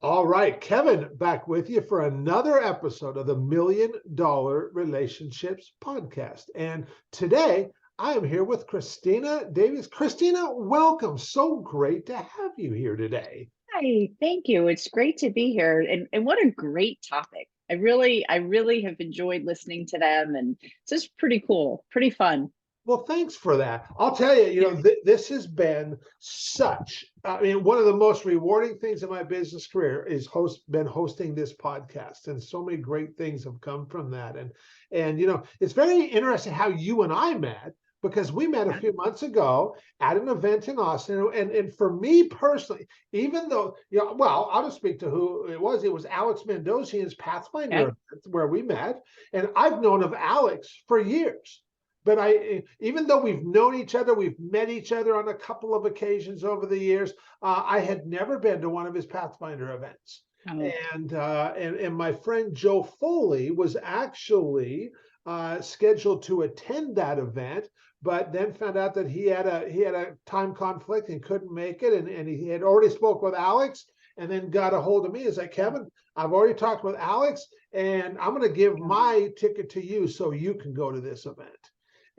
All right, Kevin, back with you for another episode of the $1 Million Relationships Podcast. And today I am here with Christina Davies. Christina, welcome. So great to have you here today. Hi, thank you. It's great to be here. And what a great topic. I really have enjoyed listening to them, and it's just pretty cool, pretty fun. Well, thanks for that. I'll tell you, this has been one of the most rewarding things in my business career is been hosting this podcast. And so many great things have come from that. And it's very interesting how you and I met because we met a few months ago at an event in Austin. And for me personally, even though, well, I'll just speak to who it was. It was Alex Mendosian's Pathfinder Okay. event where we met. And I've known of Alex for years. But even though we've known each other, we've met each other on a couple of occasions over the years. I had never been to one of his Pathfinder events, Oh, and my friend Joe Foley was actually scheduled to attend that event, but then found out that he had a time conflict and couldn't make it, and he had already spoke with Alex, and then got a hold of me. He's like, Kevin, I've already talked with Alex, and I'm going to give yeah. my ticket to you so you can go to this event.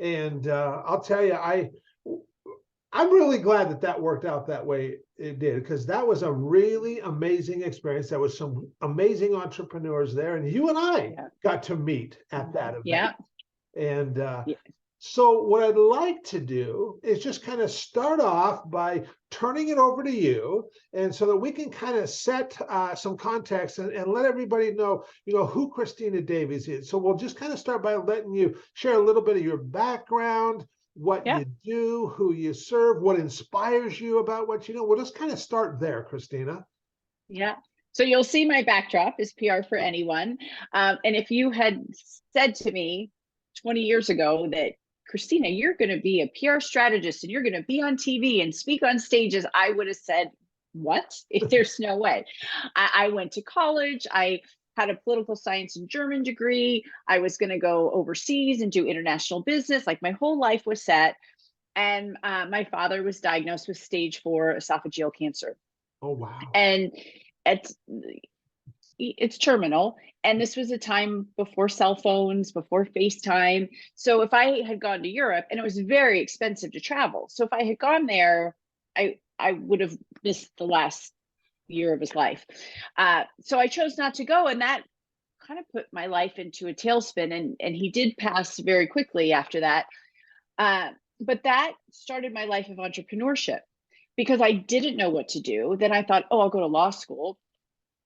And I'll tell you, I'm really glad that worked out that way it did, because that was a really amazing experience. There was some amazing entrepreneurs there, and you and I Yeah. got to meet at that event. Yeah. And Yeah. so what I'd like to do is just kind of start off by turning it over to you, and so that we can kind of set some context and let everybody know, who Christina Davies is. So we'll just kind of start by letting you share a little bit of your background, what Yeah. you do, who you serve, what inspires you about what you know. We'll just kind of start there, Christina. Yeah. So you'll see my backdrop is PR for anyone. And if you had said to me 20 years ago that, Christina, you're going to be a PR strategist and you're going to be on TV and speak on stages, I would have said, what? There's no way. I went to college. I had a political science and German degree. I was going to go overseas and do international business. Like my whole life was set. And my father was diagnosed with stage 4 esophageal cancer. Oh, wow. And it's it's terminal, and this was a time before cell phones, before FaceTime. So if I had gone to Europe, and it was very expensive to travel, so if I had gone there, I would have missed the last year of his life. So I chose not to go, and that kind of put my life into a tailspin, and he did pass very quickly after that. uh, but that started my life of entrepreneurship because I didn't know what to do. Then I thought, oh, I'll go to law school,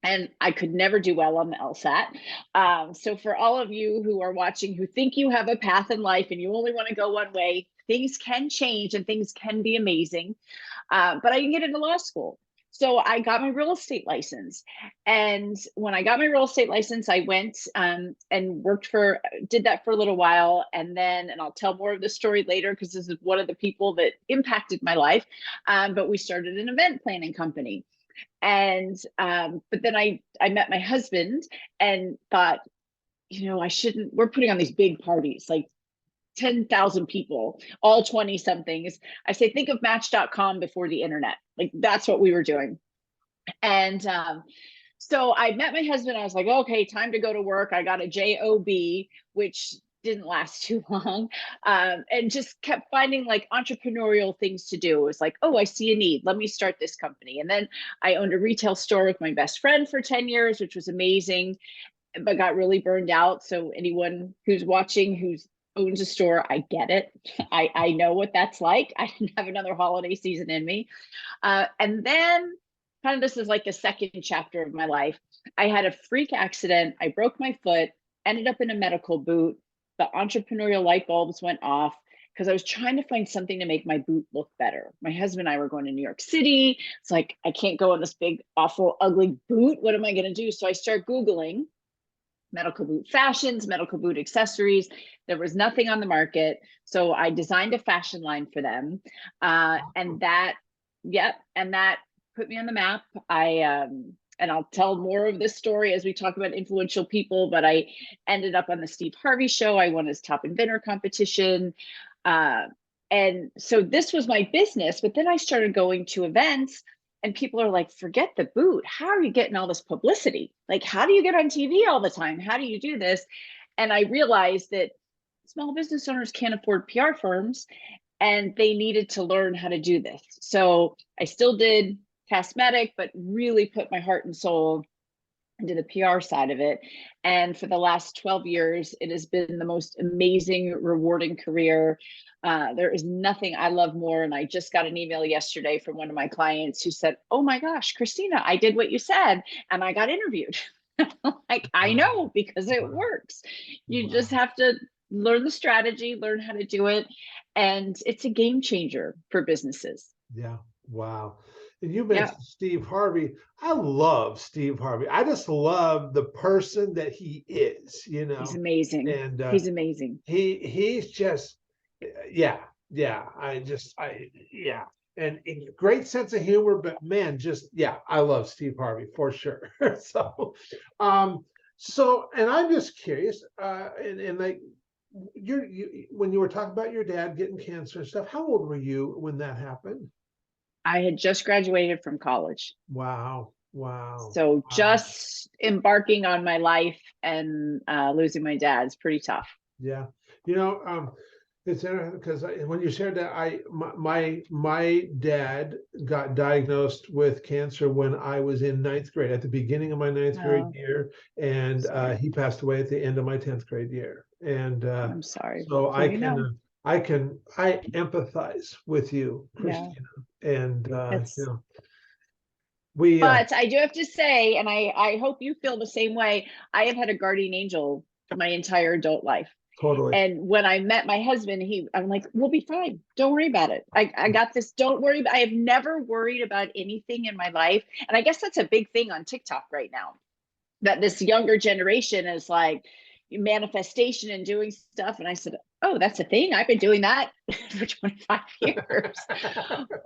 and I could never do well on the LSAT. So for all of you who are watching who think you have a path in life and you only want to go one way, things can change and things can be amazing. But I can get into law school. So I got my real estate license. And when I got my real estate license, I went and did that for a little while. And I'll tell more of the story later because this is one of the people that impacted my life. But we started an event planning company. And but then I met my husband and thought, I shouldn't, we're putting on these big parties, like 10,000 people, all 20 somethings. I say, think of Match.com before the internet. Like that's what we were doing. And so I met my husband. I was like, okay, time to go to work. I got a job, which didn't last too long, and just kept finding like entrepreneurial things to do. It was like, oh, I see a need. Let me start this company. And then I owned a retail store with my best friend for 10 years, which was amazing, but got really burned out. So anyone who's watching who's owns a store, I get it. I know what that's like. I didn't have another holiday season in me. And then kind of this is like the second chapter of my life. I had a freak accident. I broke my foot, ended up in a medical boot. The entrepreneurial light bulbs went off because I was trying to find something to make my boot look better. My husband and I were going to New York City. It's like, I can't go in this big, awful, ugly boot. What am I going to do? So I start Googling medical boot fashions, medical boot accessories. There was nothing on the market. So I designed a fashion line for them. And that put me on the map. And I'll tell more of this story as we talk about influential people, but I ended up on the Steve Harvey show. I won his top inventor competition. And so this was my business, but then I started going to events And people are like, forget the boot. How are you getting all this publicity? Like, how do you get on TV all the time? How do you do this? And I realized that small business owners can't afford PR firms, and they needed to learn how to do this. So I still did Taskmatic, but really put my heart and soul into the PR side of it. And for the last 12 years, it has been the most amazing, rewarding career. There is nothing I love more. And I just got an email yesterday from one of my clients who said, oh my gosh, Christina, I did what you said and I got interviewed. Like, I know, because it works. You just have to learn the strategy, learn how to do it. And it's a game changer for businesses. Yeah. Wow. And you mentioned Steve Harvey. I love Steve Harvey. I just love the person that he is, He's amazing. And he's amazing. He's just, yeah. And great sense of humor, but man, I love Steve Harvey for sure. So, and I'm just curious, and like, when you were talking about your dad getting cancer and stuff, how old were you when that happened? I had just graduated from college. Wow. So just embarking on my life and losing my dad is pretty tough. Yeah. It's interesting because when you shared that, my dad got diagnosed with cancer when I was in ninth grade, at the beginning of my ninth grade year, and he passed away at the end of my 10th grade year. And I'm sorry. so I empathize with you, Christina, and but I do have to say, and I hope you feel the same way, I have had a guardian angel my entire adult life. Totally. And when I met my husband, I'm like, we'll be fine. Don't worry about it. I got this. Don't worry. I have never worried about anything in my life. And I guess that's a big thing on TikTok right now, that this younger generation is like manifestation and doing stuff. And I said, oh, that's a thing. I've been doing that for 25 years,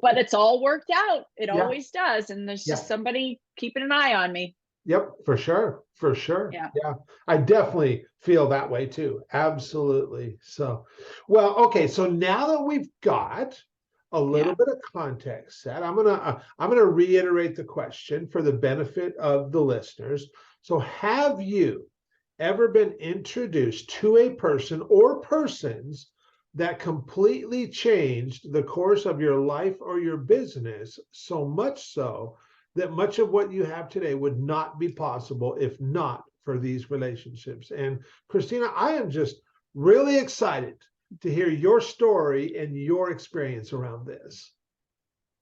but it's all worked out. It always does. And there's just somebody keeping an eye on me. Yep, for sure. Yeah. I definitely feel that way too. Absolutely. So, well, okay. So now that we've got a little bit of context set, I'm gonna reiterate the question for the benefit of the listeners. So, have you ever been introduced to a person or persons that completely changed the course of your life or your business, so much so that much of what you have today would not be possible if not for these relationships? And Christina, I am just really excited to hear your story and your experience around this.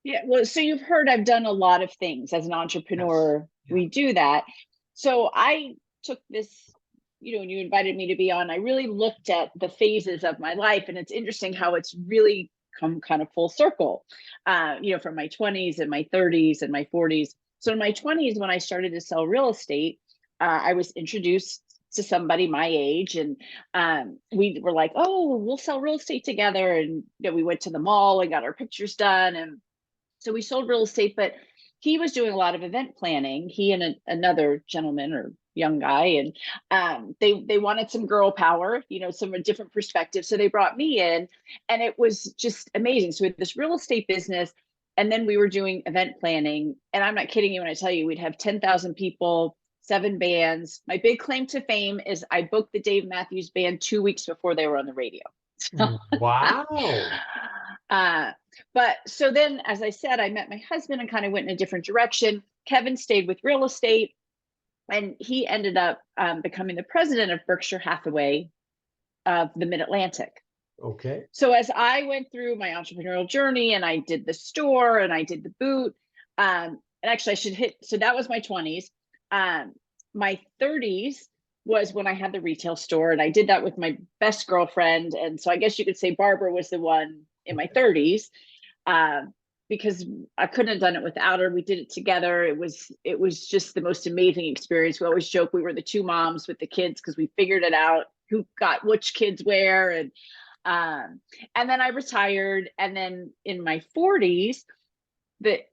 Yeah, well, so you've heard I've done a lot of things as an entrepreneur. We do that. So I took this, when you invited me to be on, I really looked at the phases of my life, and it's interesting how it's really come kind of full circle, from my 20s and my 30s and my 40s. So in my 20s, when I started to sell real estate, I was introduced to somebody my age, and we were like, oh, we'll sell real estate together. And we went to the mall and got our pictures done. And so we sold real estate, but he was doing a lot of event planning. He and another gentleman or young guy, and they wanted some girl power, some different perspective. So they brought me in, and it was just amazing. So we had this real estate business, and then we were doing event planning. And I'm not kidding you when I tell you, we'd have 10,000 people, 7 bands. My big claim to fame is I booked the Dave Matthews Band 2 weeks before they were on the radio. Wow. But so then, as I said, I met my husband and kind of went in a different direction. Kevin stayed with real estate, and he ended up becoming the president of Berkshire Hathaway of the Mid-Atlantic. Okay. So as I went through my entrepreneurial journey, and I did the store and I did the boot, and actually I should hit, so that was my 20s. My 30s was when I had the retail store, and I did that with my best girlfriend. And so I guess you could say Barbara was the one in my 30s, because I couldn't have done it without her. We did it together. It was just the most amazing experience. We always joke we were the two moms with the kids, because we figured it out, who got which kids where. And then I retired. And then in my 40s,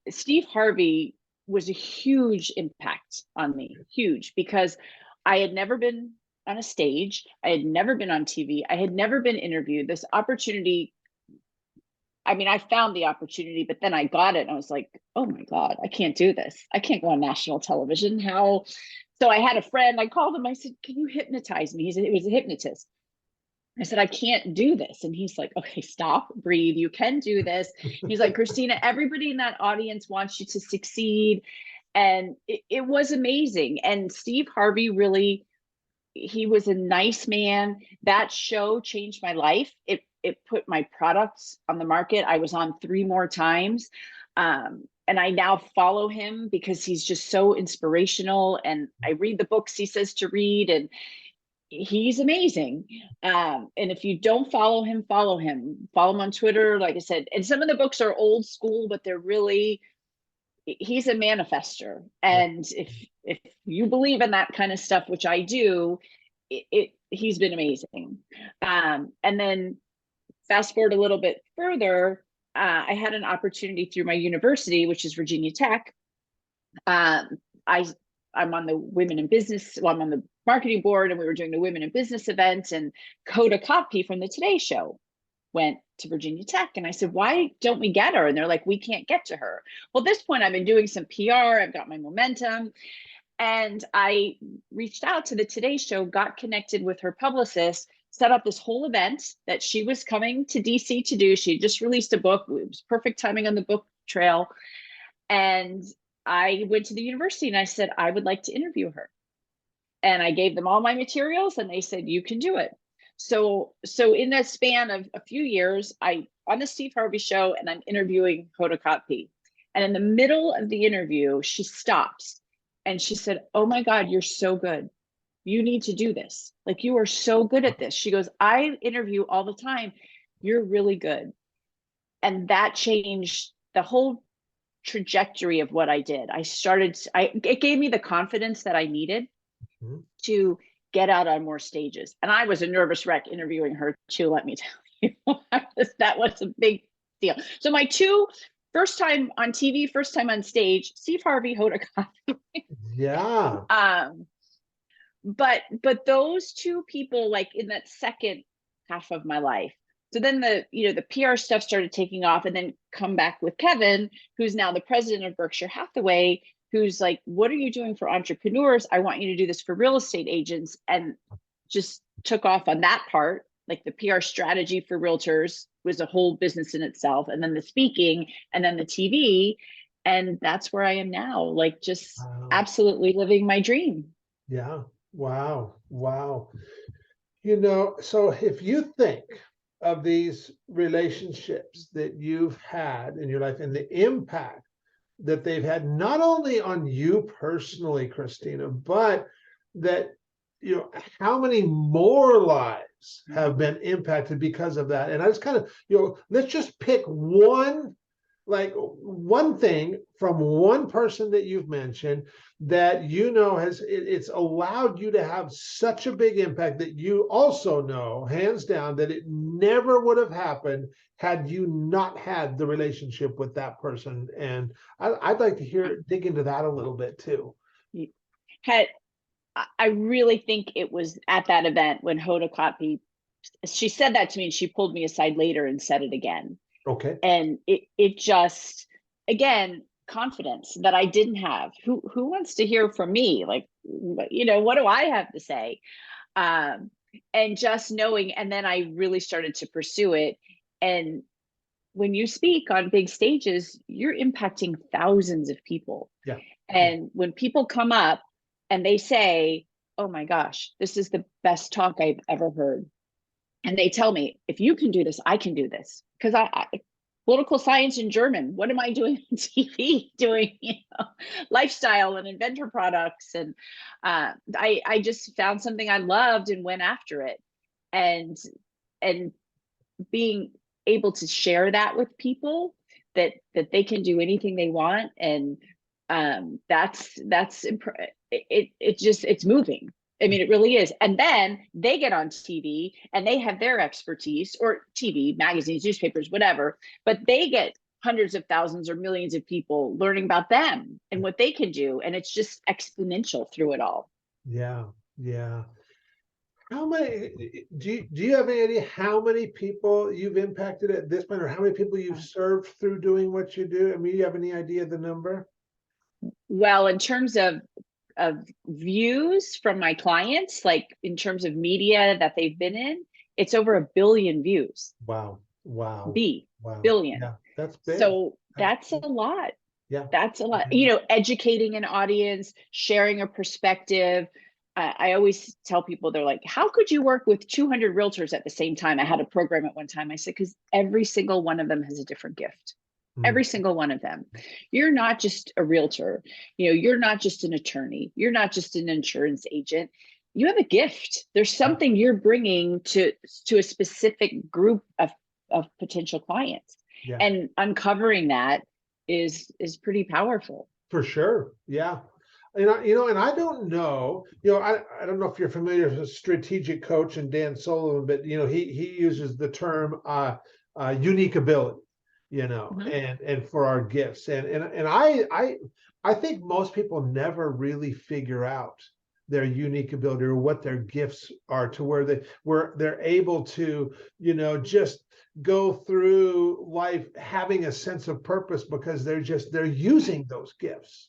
Steve Harvey was a huge impact on me, huge, because I had never been on a stage. I had never been on TV. I had never been interviewed. This opportunity I mean, I found the opportunity, but then I got it and I was like, oh my God, I can't do this. I can't go on national television. How? So I had a friend, I called him, I said, can you hypnotize me? He was a hypnotist. I said, I can't do this. And he's like, okay, stop, breathe. You can do this. He's like, Christina, everybody in that audience wants you to succeed. And it was amazing. And Steve Harvey really, he was a nice man. That show changed my life. It put my products on the market. I was on 3 more times. And I now follow him because he's just so inspirational. And I read the books he says to read, and he's amazing. And if you don't follow him, follow him. Follow him on Twitter, like I said. And some of the books are old school, but they're really, he's a manifester. And if you believe in that kind of stuff, which I do, he's been amazing. And then fast forward a little bit further, I had an opportunity through my university, which is Virginia Tech. I'm on the women in business. Well, I'm on the marketing board, and we were doing the women in business event, and Coda Copy from the Today Show went to Virginia Tech. And I said, why don't we get her? And they're like, we can't get to her. Well, at this point, I've been doing some PR. I've got my momentum. And I reached out to the Today Show, got connected with her publicist, set up this whole event that she was coming to DC to do. She had just released a book. It was perfect timing on the book trail. And I went to the university and I said, I would like to interview her. And I gave them all my materials and they said, you can do it. So in that span of a few years, I on the Steve Harvey show, and I'm interviewing Hoda Kotb. And in the middle of the interview, she stops and she said, oh my God, you're so good. You need to do this. Like, you are so good at this. She goes, I interview all the time. You're really good. And that changed the whole trajectory of what I did. It gave me the confidence that I needed to get out on more stages. And I was a nervous wreck interviewing her too, let me tell you. That was a big deal. So my 2 first time on TV, first time on stage, Steve Harvey, Hoda Kotb. Yeah. But those 2 people, like in that second half of my life. So then the PR stuff started taking off, and then come back with Kevin, who's now the president of Berkshire Hathaway, who's like, what are you doing for entrepreneurs? I want you to do this for real estate agents. And just took off on that part. Like, the PR strategy for realtors was a whole business in itself. And then the speaking, and then the TV. And that's where I am now, like, just absolutely living my dream. Yeah. Wow. Wow. So if you think of these relationships that you've had in your life and the impact that they've had, not only on you personally, Christina, but that, how many more lives have been impacted because of that. And I just kind of, let's just pick one thing from one person that you've mentioned that it's allowed you to have such a big impact, that you also know hands down that it never would have happened had you not had the relationship with that person. And I'd like to dig into that a little bit too. I really think it was at that event when Hoda Kotb, she said that to me, and she pulled me aside later and said it again. Okay. And it just, again, confidence that I didn't have. Who wants to hear from me? Like, what do I have to say? And just knowing, and then I really started to pursue it. And when you speak on big stages, you're impacting thousands of people. Yeah. And when people come up and they say, oh my gosh, this is the best talk I've ever heard. And they tell me, if you can do this, I can do this. Because I political science in German, what am I doing on TV? Doing lifestyle and inventor products. And I just found something I loved and went after it. And being able to share that with people, that they can do anything they want. And it's moving. I mean, it really is. And then they get on TV and they have their expertise, or TV, magazines, newspapers, whatever, but they get hundreds of thousands or millions of people learning about them and what they can do. And it's just exponential through it all. Yeah. Yeah. How many, do you have any idea how many people you've impacted at this point, or how many people you've served through doing what you do? I mean, you have any idea of the number? Well, in terms of views from my clients, like in terms of media that they've been in, it's over 1 billion views. Wow. Wow. B Wow. billion. Yeah, that's big. So That's that's big. a lot. Yeah. That's a lot. You know, educating an audience, sharing a perspective. I always tell people, they're like, how could you work with 200 realtors at the same time? I had a program at one time. I said, because every single one of them has a different gift. Mm. Every single one of them. You're not just a realtor. You know, you're not just an attorney. You're not just an insurance agent. You have a gift. There's something you're bringing to a specific group of potential clients. Yeah. And uncovering that is pretty powerful. For sure. Yeah. And I don't know, I don't know if you're familiar with a strategic coach and Dan Sullivan, but he uses the term unique ability, and for our gifts. And I think most people never really figure out their unique ability or what their gifts are, to where they're able to, just go through life having a sense of purpose, because they're using those gifts,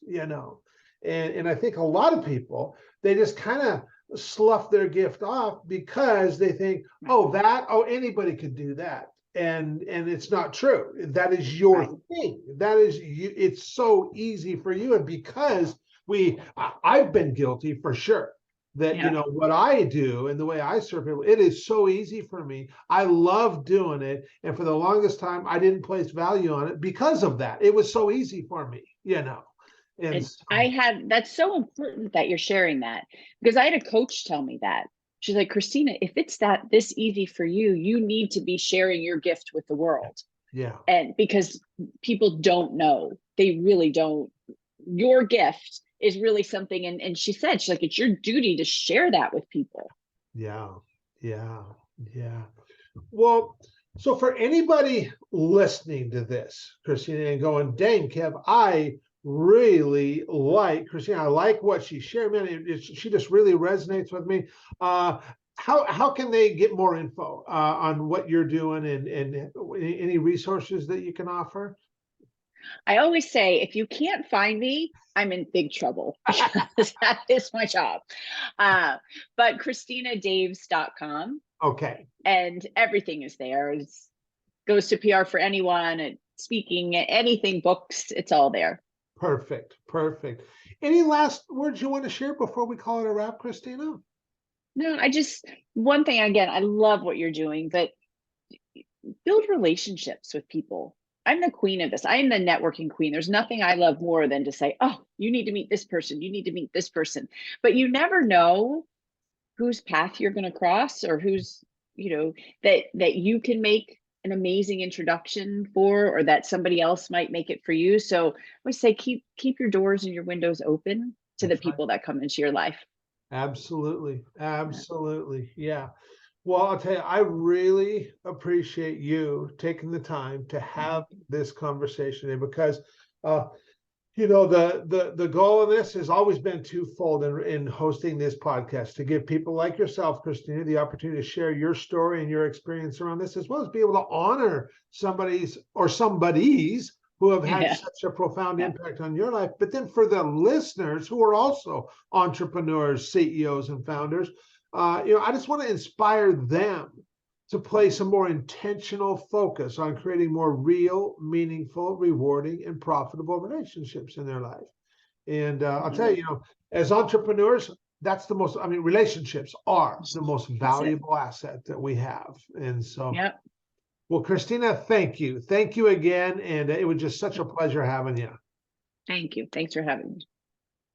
and I think a lot of people, they just kind of slough their gift off because they think, anybody could do that. And it's not true. That is your thing. That is you. It's so easy for you. And because I've been guilty for sure that, what I do and the way I serve people, it is so easy for me. I love doing it. And for the longest time, I didn't place value on it because of that. It was so easy for me, And that's so important that you're sharing that, because I had a coach tell me that. She's like, Christina, if it's this easy for you, you need to be sharing your gift with the world. Yeah. And because people don't know, they really don't. Your gift is really something. And she's like, it's your duty to share that with people. Yeah. Yeah. Yeah. Well, so for anybody listening to this, Christina, and going, dang, Kev, I really like Christina. I like what she shared. Man, she just really resonates with me. How can they get more info on what you're doing and any resources that you can offer? I always say, if you can't find me, I'm in big trouble, because that is my job. But ChristinaDaves.com. Okay. And everything is there. It goes to PR for anyone, and speaking, anything, books, it's all there. Perfect. Perfect. Any last words you want to share before we call it a wrap, Christina? No, one thing, again, I love what you're doing, but build relationships with people. I'm the queen of this. I am the networking queen. There's nothing I love more than to say, oh, you need to meet this person. You need to meet this person. But you never know whose path you're going to cross, or who's, that you can make an amazing introduction for, or that somebody else might make it for you. So I would say keep your doors and your windows open to the people that come into your life. Absolutely. Absolutely. Yeah. Well, I'll tell you, I really appreciate you taking the time to have this conversation today, because the goal of this has always been twofold in hosting this podcast: to give people like yourself, Christina, the opportunity to share your story and your experience around this, as well as be able to honor somebody's who have had such a profound impact on your life. But then for the listeners who are also entrepreneurs, CEOs, and founders, I just want to inspire them to place a more intentional focus on creating more real, meaningful, rewarding, and profitable relationships in their life. And I'll tell you, as entrepreneurs, that's relationships are the most valuable asset that we have. And so, well, Christina, thank you. Thank you again. And it was just such a pleasure having you. Thank you. Thanks for having me.